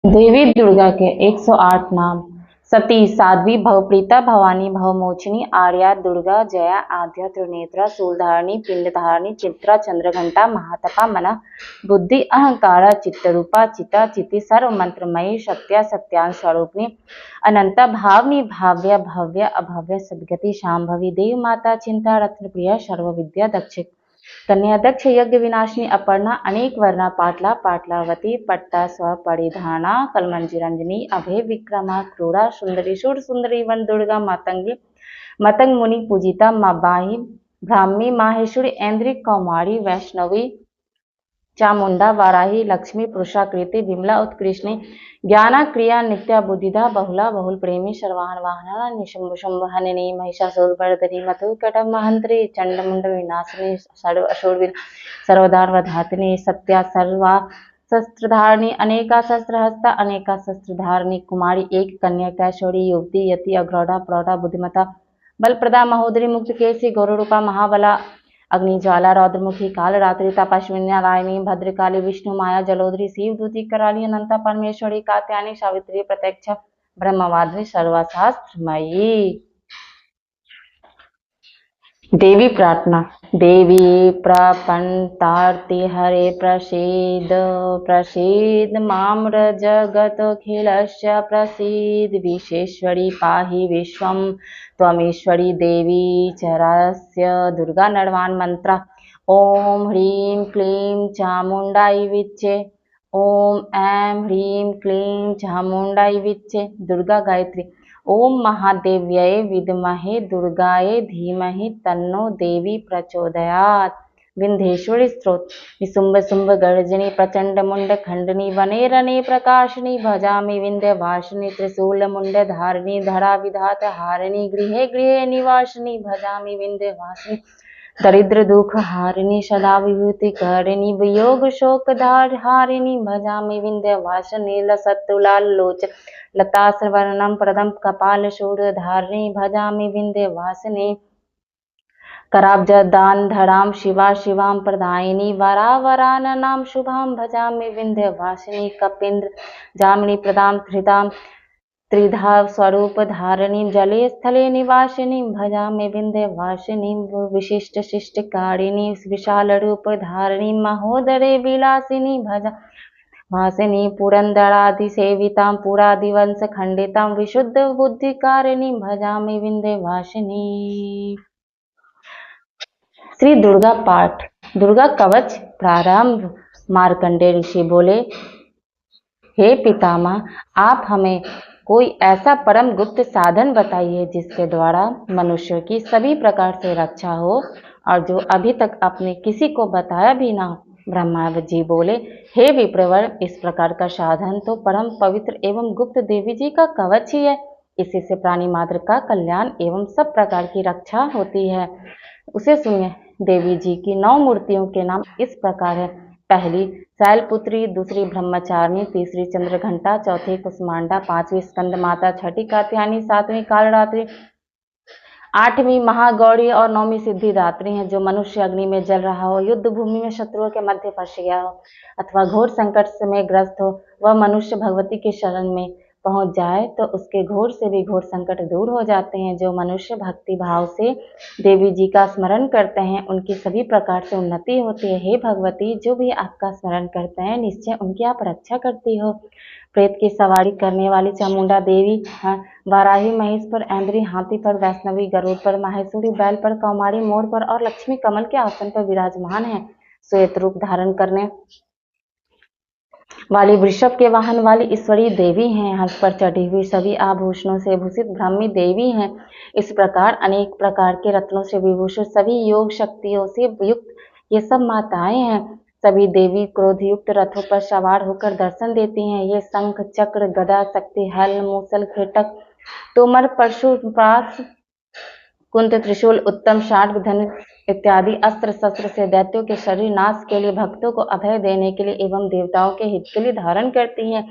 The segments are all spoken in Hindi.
देवी दुर्गा के 108 नाम। सती, साध्वी, भवप्रीता, भवानी, भवमोचिनी, आर्या, दुर्गा, जया, आद्या, त्रिनेत्रा, शूलधारिणी, पिंडधारिणी, चित्रा, चंद्रघंटा, महातपा, मना, बुद्धि, अहंकारा, चित्तरूपा, चिता, चिति, सर्वमंत्रमयी, सत्या, सत्यान स्वरूपिणी, अनंता, भावनी, भाव्या, भव्य, अभव्य, सद्गति, शांभवी, देव माता, चिंता, रत्नप्रिया, सर्वविद्या, दक्ष, कन्या, दक्ष, यज्ञ विनाशिनी, अपर्णा, अनेक वर्णा, पाटला, पाटलावती, पट्टा, स्व, परिधाना, कलमंजिरंजनी, अभय, विक्रमा, क्रूरा, सुंदरी, शूर सुंदरी, वन दुर्गा, मातंगी, मतंग मुनि पूजिता, मबाही, ब्राह्मी, माहेश्वरी, ऐन्द्री, कौमारी, वैष्णवी, चामुंडा, वाराही, लक्ष्मी, पुरुषाकृति, विमला, उत्कृष्णी, ज्ञाना, क्रिया, नित्या, बुद्धिदा, बहुला, बहुल प्रेमी, सर्वाहन वाहना, निशुंभ शुंभ हननी, महिषासुरवर्धनी, मधु कटम महंत्री, चंडमुंड विनाशिनी, सर्व असुर सर्वदार वधातिनी, सत्या, सर्वा शस्त्रधारिणी, अनेका शस्त्रहस्ता, अनेका शस्त्रधारिणी, कुमारी, एक कन्या, कैशोरी, युवती, यति, अग्रौढ़ा, प्रौढ़ा, बुद्धिमता, बलप्रदा, महोदरी, मुक्त केसी, गौरूपा, महाबला, अग्निज्वाला, रौद्रमुखी, कालरात्रि, तपस्विनी, नारायणी, भद्रकाली, विष्णु, माया, जलोदरी, शिवदूती, कराली, अनंता, परमेश्वरी, कात्यायनी, सावित्री, प्रत्यक्षा, ब्रह्मवादिनी, सर्वशास्त्रमयी। देवी प्रार्थना। देवी प्रपन्नतार्ति हरे प्रसीद प्रसीद माम्र जगत्खिलस्य प्रसीद विश्वेश्वरी पाहि विश्वं त्वमीश्वरी देवी चरस्य दुर्गा नरवाण मंत्र। ओम ह्रीं क्लीं चामुंडाई विच्चे। ओम ऐं ह्रीं क्लीं चामुंडाई विच्चे। दुर्गा गायत्री। ओम महादेव्यै विद्महे दुर्गायै धीमहि तन्नो देवी प्रचोदयात्। विंध्येश्वरी स्तोत्र। निशुंभ शुंभ गर्जनी प्रचंड मुंड खंडनी वने रणे प्रकाशिनी भजामि विंध्यवासिनी त्रिशूल मुंड धारिणी धरा विधात हारिणी गृहे गृहे निवासिनी भजामि विंध्यवासिनी दरिद्र दुख हारिणी सदा विभूति कारिणी वियोग शोक हारिणी भजामि विंध्यवासिनी लसत्तुलाल लोच लता श्रवणम प्रदम कपाल शूरधारिणी भजामि विंध्यवासिनी कराब्ज दान धराम शिवा शिवाम प्रदायिनी वरा वराननाम शुभाम भजामि विंध्यवासिनी कपिंद्र जामिनी प्रदाम धृताम त्रिधा स्वरूप धारिणी जले स्थले निवासिनी भजामि विंध्यवासिनी विशिष्ट शिष्टकारिणी विशाल रूप धारिणी महोदरे विलासिनी भजा वासिनी पुरंदरादिसेवितां पुरादिवंश खंडितां विशुद्ध बुद्धिकारिणी भजामि विंध्यवासिनी। श्री दुर्गा पाठ। दुर्गा कवच प्रारंभ। मार्कंडेय ऋषि बोले, हे पितामह, आप हमें कोई ऐसा परम गुप्त साधन बताइए जिसके द्वारा मनुष्य की सभी प्रकार से रक्षा हो और जो अभी तक आपने किसी को बताया भी ना हो। ब्रह्मा जी बोले, हे विप्रवर, इस प्रकार का साधन तो परम पवित्र एवं गुप्त देवी जी का कवच ही है। इसी से प्राणी मात्र का कल्याण एवं सब प्रकार की रक्षा होती है। उसे सुनिए। देवी जी की 9 मूर्तियों के नाम इस प्रकार है। पहली शैलपुत्री, दूसरी ब्रह्मचारिणी, तीसरी चंद्रघंटा, चौथी कुसमांडा, पांचवी स्कंद माता, छठी कात्यायनी, सातवीं कालरात्रि, आठवीं महागौरी और नौवीं सिद्धिदात्री है। जो मनुष्य अग्नि में जल रहा हो, युद्ध भूमि में शत्रुओं के मध्य फंस गया हो अथवा घोर संकट में ग्रस्त हो, वह मनुष्य भगवती के शरण में पहुंच जाए तो उसके घोर से भी घोर संकट दूर हो जाते हैं। जो मनुष्य भक्ति भाव से देवी जी का स्मरण करते हैं उनकी सभी प्रकार से उन्नति होती है। हे भगवती, जो भी आपका स्मरण करते हैं निश्चय उनकी आप रक्षा करती हो। प्रेत की सवारी करने वाली चामुंडा देवी, वाराही महिष पर, ऐन्द्री हाथी पर, वैष्णवी गरुड़ पर, माहेश्वरी बैल पर, कौमारी मोर पर और लक्ष्मी कमल के आसन पर विराजमान है। श्वेत रूप धारण करने वाली वृषभ के वाहन वाली ईश्वरी देवी हैं। हंस पर चढ़ी हुई सभी आभूषणों से भूषित ब्राह्मी देवी हैं। इस प्रकार अनेक प्रकार के रत्नों से विभूषित सभी योग शक्तियों से युक्त ये सब माताएं हैं। सभी देवी क्रोधयुक्त रथों पर सवार होकर दर्शन देती हैं। ये शंख चक्र गदा शक्ति हल मूसल खिटक तोमर परशुपास कुंत त्रिशूल उत्तम शार्क धनुष इत्यादि अस्त्र शस्त्र से दैत्यों के शरीर नाश के लिए, भक्तों को अभय देने के लिए एवं देवताओं के हित के लिए धारण करती हैं।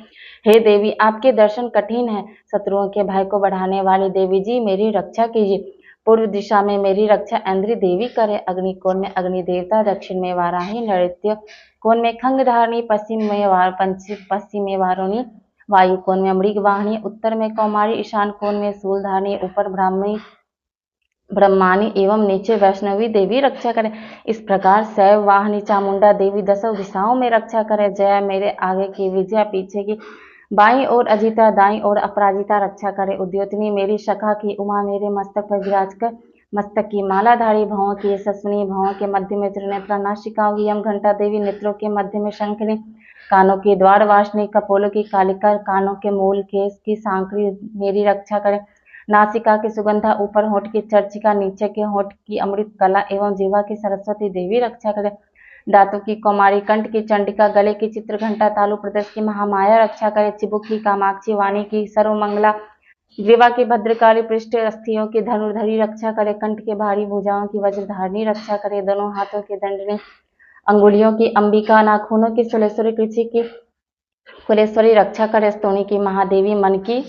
हे देवी, आपके दर्शन कठिन है। शत्रुओं के भय को बढ़ाने वाली देवी जी, मेरी रक्षा कीजिए। पूर्व दिशा में मेरी रक्षा ऐन्द्री देवी करे। अग्निकोण में अग्नि देवता, दक्षिण में वाराही, नैऋत्य कोण में खंग धारणी, पश्चिम में वारुणी, वायु कोण में मृग वाहिनी, उत्तर में कौमारी, ईशान कोण में शूलधारिणी, ऊपर ब्रह्मानी एवं नीचे वैष्णवी देवी रक्षा करे। इस प्रकार शैव वाहिनी चामुंडा देवी दसों दिशाओं में रक्षा करे। जया मेरे आगे की, विजया पीछे की, बाईं ओर अजिता, दाईं ओर अपराजिता रक्षा करे। उद्योतनी मेरी शाखा की, उमा मेरे मस्तक पर विराज कर मस्तक की मालाधारी, भवों की यशस्विनी, भवों के मध्य में त्रिनेत्रा, नासिकाओं की यम घंटा देवी, नेत्रों के मध्य में शंखनी, कानों की द्वारवासिनी, कपोलों की कालिका, कानों के मूल, केश की सांकरी मेरी रक्षा करे। नासिका की सुगंधा, ऊपर होठ की चर्चिका, नीचे के होठ की अमृत कला एवं जीवा की सरस्वती देवी रक्षा करे। दांतों की कौमारी, कंठ की चंडिका, गले की चित्रघंटा, तालु प्रदेश की महामाया रक्षा करे। चिबुक की कामाक्षी, वाणी की सर्वमंगला, ग्रीवा की भद्रकाली, पृष्ठ अस्थियों की धनुर्धरी रक्षा करे। कंठ के भारी, भुजाओं की वज्रधारिणी रक्षा करे। दोनों हाथों के दंडने, अंगुलियों की अंबिका, नाखूनों की सुलेश्वरी, कृषि की कुलेश्वरी रक्षा करे। स्तोणी की महादेवी, मन की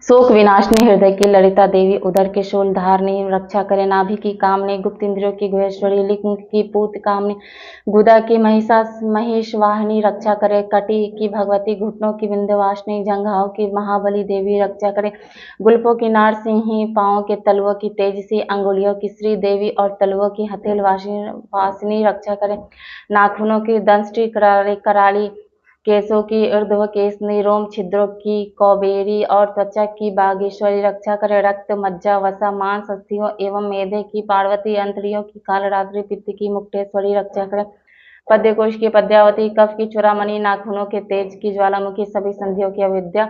शोक विनाशनी, हृदय की ललिता देवी, उदर के शूलधारिणी रक्षा करे। नाभि की कामनी, गुप्त इंद्रियों की गुहेश्वरी, लिंग की पूत कामनी, गुदा की महिष वाहिनी रक्षा करे। कटी की भगवती, घुटनों की विंध्यवासिनी, जंघाओं की महाबली देवी रक्षा करे। गुल्फों की नारसिंही, पांवों के तलवों की तेजसी, अंगुलियों की श्री देवी और तलवों की हथेल वासिनी रक्षा करे। नाखूनों की दंष्टि कराली, केशों की ऊर्ध्व केशनी, रोम छिद्रों की कौबेरी और त्वचा की बागेश्वरी रक्षा करे। रक्त, मज्जा, वसा, मांस, अस्थियों एवं मेधे की पार्वती, अंतरियों की कालरात्रि, पित्त की मुक्तेश्वरी रक्षा करे। पद्यकोश की पद्यावती, कफ की चूड़ामणि, नाखूनों के तेज की ज्वालामुखी, सभी संधियों की अविद्या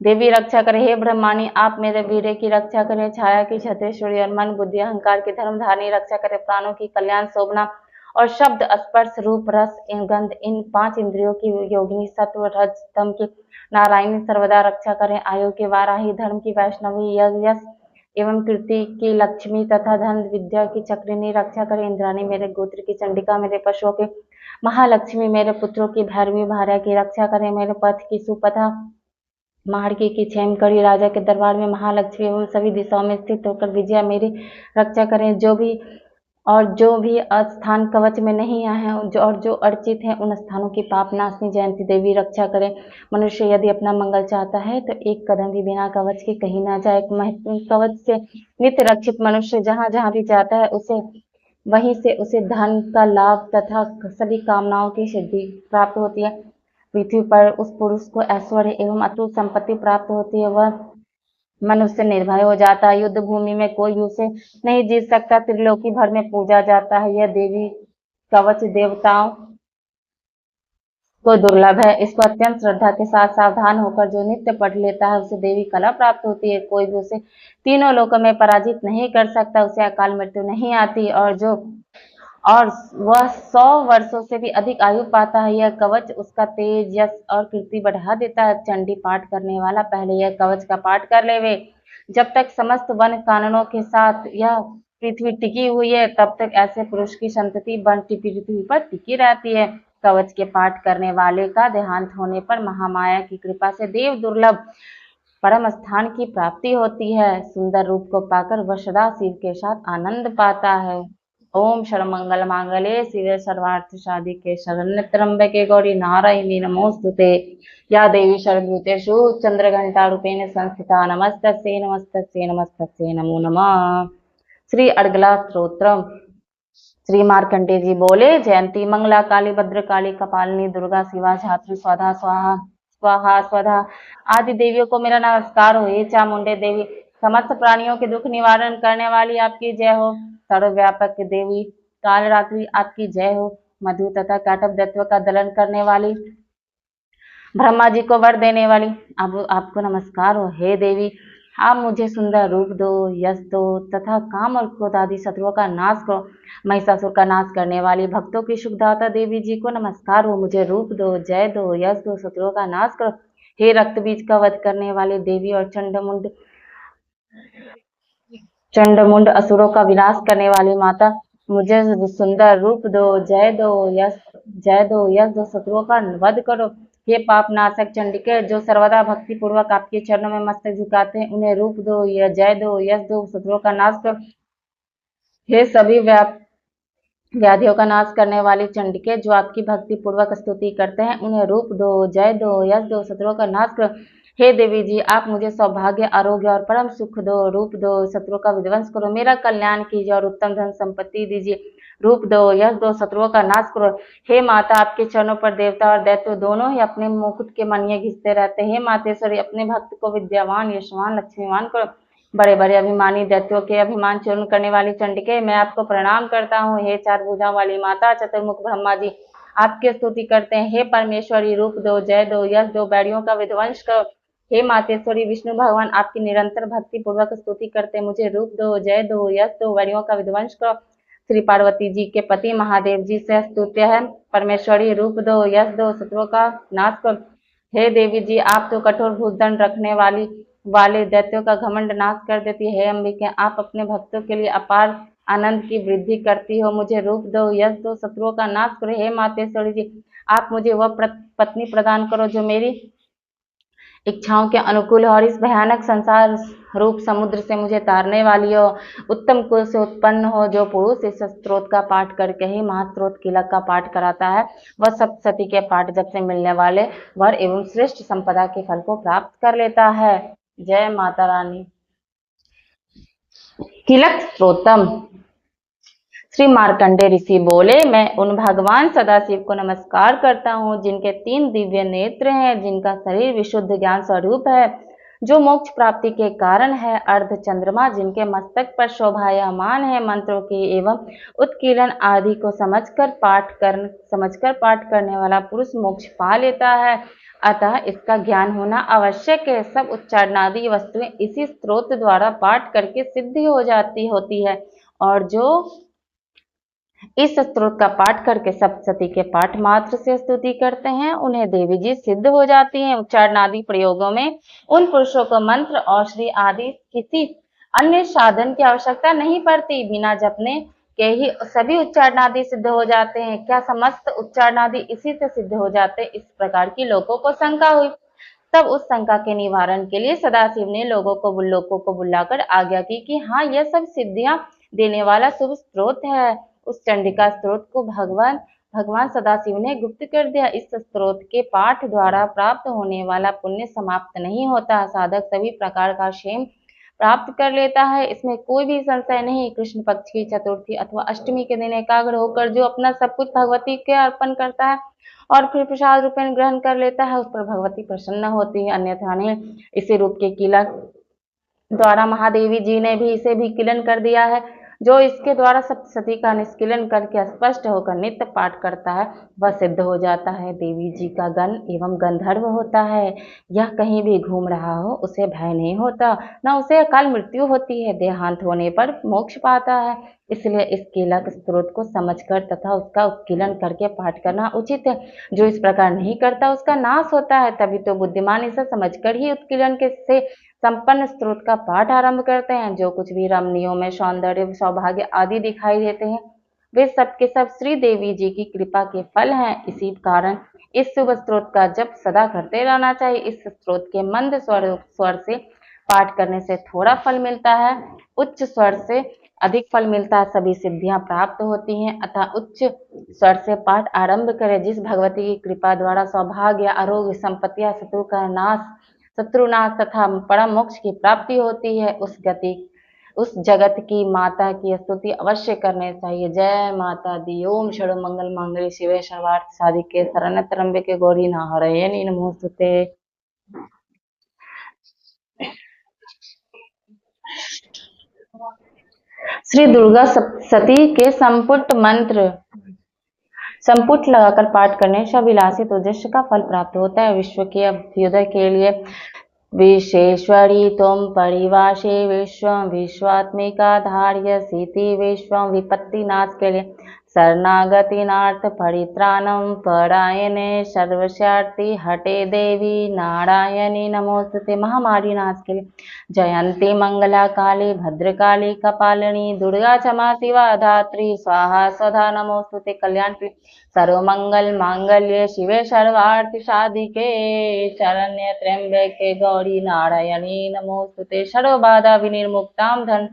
देवी रक्षा करे। हे ब्रह्माणी, आप मेरे वीर्य की रक्षा करें। छाया की छत्रेश्वरी और मन, बुद्धि, अहंकार की धर्मधारिणी रक्षा करे। प्राणों की कल्याण, शोभना और शब्द, स्पर्श, रूप, रस, गंध, इन 5 इंद्रियों की योगिनी, सत्व, रज, तम की नारायणी सर्वदा रक्षा करें। आयु की वाराही, धर्म की वैष्णवी, यश एवं कीर्ति की लक्ष्मी तथा धन विद्या की चक्रिणी रक्षा करें। इंद्राणी मेरे गोत्र की, चंडिका मेरे पशुओं के, महालक्ष्मी मेरे पुत्रों की, भैरवी भार्या की रक्षा करें। मेरे पथ की सुपथा, मार्गी की क्षेम करी, राजा के दरबार में महालक्ष्मी एवं सभी दिशाओं में स्थित होकर विजया मेरी रक्षा करें। जो भी स्थान कवच में नहीं आए हैं और जो अर्चित हैं, उन स्थानों की पापनाशनी जयंती देवी रक्षा करें। मनुष्य यदि अपना मंगल चाहता है तो एक कदम भी बिना कवच के कहीं ना जाए। कवच से नित्य रक्षित मनुष्य जहाँ जहाँ भी जाता है, वहीं से उसे धन का लाभ तथा सभी कामनाओं की सिद्धि प्राप्त होती है। पृथ्वी पर उस पुरुष को ऐश्वर्य एवं अतुल संपत्ति प्राप्त होती है। वह मनुष्य निर्भय हो जाता है। युद्ध भूमि में कोई उसे नहीं जीत सकता। त्रिलोकी भर में पूजा जाता है। यह देवी कवच देवताओं को दुर्लभ है। इसको अत्यंत श्रद्धा के साथ सावधान होकर जो नित्य पढ़ लेता है, उसे देवी कला प्राप्त होती है। कोई भी उसे तीनों लोकों में पराजित नहीं कर सकता। उसे अकाल मृत्यु नहीं आती और वह 100 वर्षों से भी अधिक आयु पाता है। यह कवच उसका तेज, यश और कीर्ति बढ़ा देता है। चंडी पाठ करने वाला पहले यह कवच का पाठ कर लेवे। जब तक समस्त वन काननों के साथ यह पृथ्वी टिकी हुई है, तब तक ऐसे पुरुष की संतति पृथ्वी पर टिकी रहती है। कवच के पाठ करने वाले का देहांत होने पर महामाया की कृपा से देव दुर्लभ परम स्थान की प्राप्ति होती है। सुंदर रूप को पाकर वह सदा शिव के साथ आनंद पाता है। ओम सर्वमंगल मांगल्ये शिवे सर्वार्थ साधिके शरण्य त्र्यंबके गौरी नारायणी नमोस्तुते। या देवी सर्वभूतेषु चंद्रघंटा रूपेण संस्थिता नमस्तस्यै नमस्तस्यै नमस्तस्यै नमो नमः। श्री अर्गला स्तोत्रम। श्री मार्कंडेय जी बोले, जयंती मंगला काली भद्रकाली कपालिनी दुर्गा शिवा धात्री स्वाधा स्वाहा स्वाहा स्वधा आदि देवियों को मेरा नमस्कार हो। हे चामुंडे देवी, समस्त प्राणियों के दुख निवारण करने वाली आपकी जय हो। सर्वव्यापक देवी कालरात्रि आपकी जय हो। मधु तथा काटव दत्व का दलन करने वाली, ब्रह्मा जी को वर देने वाली, अब आपको नमस्कार हो। हे देवी, आप मुझे सुंदर रूप दो, यश दो तथा काम और क्रोध आदि शत्रुओं का नाश करो। महिषासुर का नाश करने वाली भक्तों की सुखदाता देवी जी को नमस्कार हो। मुझे रूप दो, जय दो, यश दो, शत्रुओं का नाश करो। हे रक्त बीज का वध करने वाली देवी और चंडमुंड असुरों का विनाश करने वाली माता, मुझे सुंदर रूप दो, जय दो, यश दो, शत्रुओं का वध करो। हे पाप नाशक चंडिके, जो सर्वदा भक्ति पूर्वक आपके चरणों में मस्तक झुकाते हैं, उन्हें रूप दो, जय दो, यश दो, शत्रुओं का नाश करो। हे सभी व्याधियों का नाश करने वाली चंडिके जो आपकी भक्ति पूर्वक स्तुति करते हैं, उन्हें रूप दो, जय दो, यश दो, शत्रुओं का नाश करो। हे देवी जी, आप मुझे सौभाग्य, आरोग्य और परम सुख दो। रूप दो, शत्रुओं का विध्वंस करो, मेरा कल्याण कीजिए और उत्तम धन संपत्ति दीजिए। रूप दो, यश दो, शत्रुओं का नाश करो। हे माता, आपके चरणों पर देवता और दैत्य दोनों ही अपने मुकुट के मणिये घिसते रहते हैं। हे मातेश्वरी, अपने भक्त को विद्यावान, यशवान, लक्ष्मीवान करो। बड़े बड़े अभिमानी दैत्यों के अभिमान चूर्ण करने वाली चंडिके, मैं आपको प्रणाम करता हूँ। हे चार भुजा वाली माता, चतुर्मुख ब्रह्मा जी आपकी स्तुति करते हैं। हे परमेश्वरी, रूप दो, जय दो, यश दो, बैरियों का विध्वंस करो। हे मातेश्वरी, विष्णु भगवान आपकी निरंतर भक्ति पूर्वक स्तुति करते हैं। मुझे रूप दो, जय दो, यश दो, बैरियों का विध्वंस करो। श्री पार्वती जी के पति महादेव जी से स्तुत्य है। परमेश्वरी, रूप दो, यश दो, शत्रुओं का नाश करो। हे देवी जी, आप तो कठोर भूतदंड रखने वाले दैत्यों का घमंड नाश कर देती है। अंबिके, आप अपने भक्तों के लिए अपार आनंद की वृद्धि करती हो। मुझे रूप दो, यश दो, शत्रुओं का नाश करो। हे मातेश्वरी जी, आप मुझे वह पत्नी प्रदान करो जो मेरी इच्छाओं के अनुकूल हो और इस भयानक संसार रूप समुद्र से मुझे तारने वाली हो। उत्तम कुल से उत्पन्न हो, जो पुरुष इस स्तोत्र का पाठ करके ही महास्त्रोत किलक का पाठ कराता है, वह सप्तशती के पाठ जब से मिलने वाले वर एवं श्रेष्ठ संपदा के फल को प्राप्त कर लेता है। जय माता रानी। किलक स्तोत्रम। श्री मार्कंडे ऋषि बोले, मैं उन भगवान सदाशिव को नमस्कार करता हूँ जिनके 3 दिव्य नेत्र हैं, जिनका शरीर विशुद्ध ज्ञान स्वरूप है, जो मोक्ष प्राप्ति के कारण है, अर्ध चंद्रमा जिनके मस्तक पर शोभायमान है, मंत्रों की एवं उत्कीलन आदि को समझकर पाठ करने वाला पुरुष मोक्ष पा लेता है। अतः इसका ज्ञान होना आवश्यक है। सब उच्चारणादि वस्तुएं इसी स्त्रोत द्वारा पाठ करके सिद्धि होती है, और जो इस स्तोत्र का पाठ करके सप्तशती के पाठ मात्र से स्तुति करते हैं, उन्हें देवी जी सिद्ध हो जाती हैं। उच्चारणादि प्रयोगों में उन पुरुषों को मंत्र और श्री आदि किसी अन्य साधन की आवश्यकता नहीं पड़ती। बिना जपने के ही सभी उच्चारणादि सिद्ध हो जाते हैं। क्या समस्त उच्चारणादि इसी से सिद्ध हो जाते? इस प्रकार की लोगों को शंका हुई। तब उस शंका के निवारण के लिए सदाशिव ने लोगों को बुलाकर आज्ञा की कि हाँ, यह सब सिद्धियां देने वाला शुभ स्त्रोत है। उस चंडिका स्त्रोत को भगवान सदाशिव ने गुप्त कर दिया। इस स्त्रोत के पाठ द्वारा प्राप्त होने वाला पुण्य समाप्त नहीं होता। साधक सभी प्रकार का क्षेम प्राप्त कर लेता है, इसमें कोई भी संशय नहीं। कृष्ण पक्ष की चतुर्थी अथवा अष्टमी के दिन एकाग्र होकर जो अपना सब कुछ भगवती के अर्पण करता है और फिर प्रसाद रूपेण ग्रहण कर लेता है, उस पर भगवती प्रसन्न होती है, अन्यथा नहीं। इसी रूप के किलक द्वारा महादेवी जी ने भी इसे भी किलन कर दिया है। जो इसके द्वारा सप्तशती का निष्किलन करके स्पष्ट होकर नित्य पाठ करता है, वह सिद्ध हो जाता है, देवी जी का गण एवं गंधर्व होता है। यह कहीं भी घूम रहा हो, उसे भय नहीं होता, न उसे अकाल मृत्यु होती है, देहांत होने पर मोक्ष पाता है। इसलिए इस किलक स्त्रोत को समझकर तथा उसका उत्कीलन करके पाठ करना उचित है। जो इस प्रकार नहीं करता, उसका नाश होता है। तभी तो बुद्धिमान इसे समझकर ही उत्कीलन के से संपन्न स्त्रोत का पाठ आरंभ करते हैं। जो कुछ भी रमणियों में सौंदर्य, सौभाग्य आदि दिखाई देते हैं, वे सब के सब श्री देवी जी की कृपा के फल हैं। इसी कारण इस शुभ स्त्रोत का जप सदा करते रहना चाहिए। इस स्त्रोत के मंद स्वर से पाठ करने से थोड़ा फल मिलता है, उच्च स्वर से अधिक फल मिलता है। सभी सिद्धियां प्राप्त होती हैं। अतः उच्च स्वर से पाठ आरंभ करें। जिस भगवती की कृपा द्वारा सौभाग्य, आरोग्य, संपत्तियां, शत्रुनाश तथा परम मोक्ष की प्राप्ति होती है, उस जगत की माता की स्तुति अवश्य करने चाहिए। जय माता दी। ओम षड़ मंगल मांगल्ये शिवे सर्वार्थ साधिके शरण्ये त्र्यंबके गौरी नारायणी नमोस्तुते। श्री दुर्गा सप्तशती के संपुट लगाकर पाठ करने से अभिलाषित उद्देश्य का फल प्राप्त होता है। विश्व के अभ्युदय के लिए विश्वेश्वरी तुम परिवाशे, विश्वं विश्वात्मिका धार्यसीति, विश्वं विपत्ति नाश के लिए शरणागतिनार्थ परित्राणम परायणे सर्वस्यार्थी हटे देवी नारायणी नमोस्तुते। महामारी नाश के लिए जयंती मंगला काली भद्रकाली कपालिनी दुर्गा क्षमा शिवा धात्री स्वाहा स्वधा नमोस्तुते। कल्याण के सर्वमंगल मांगल्ये शिवे सर्वार्थ साधिके शरण्ये त्र्यंबके गौरी नारायणी नमोस्तुते। सर्वबाधा विनिर्मुक्तां धन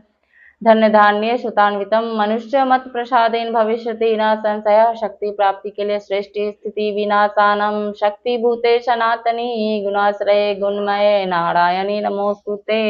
धन्य धान्य सुतान्वितम मनुष्य मत प्रसादेन भविष्यति न संशय। शक्ति प्राप्ति के लिए श्रेष्ठ स्थिति विनाशानम शक्ति भूते सनातनी गुणाश्रय गुणमय नारायणी नमोस्तुते।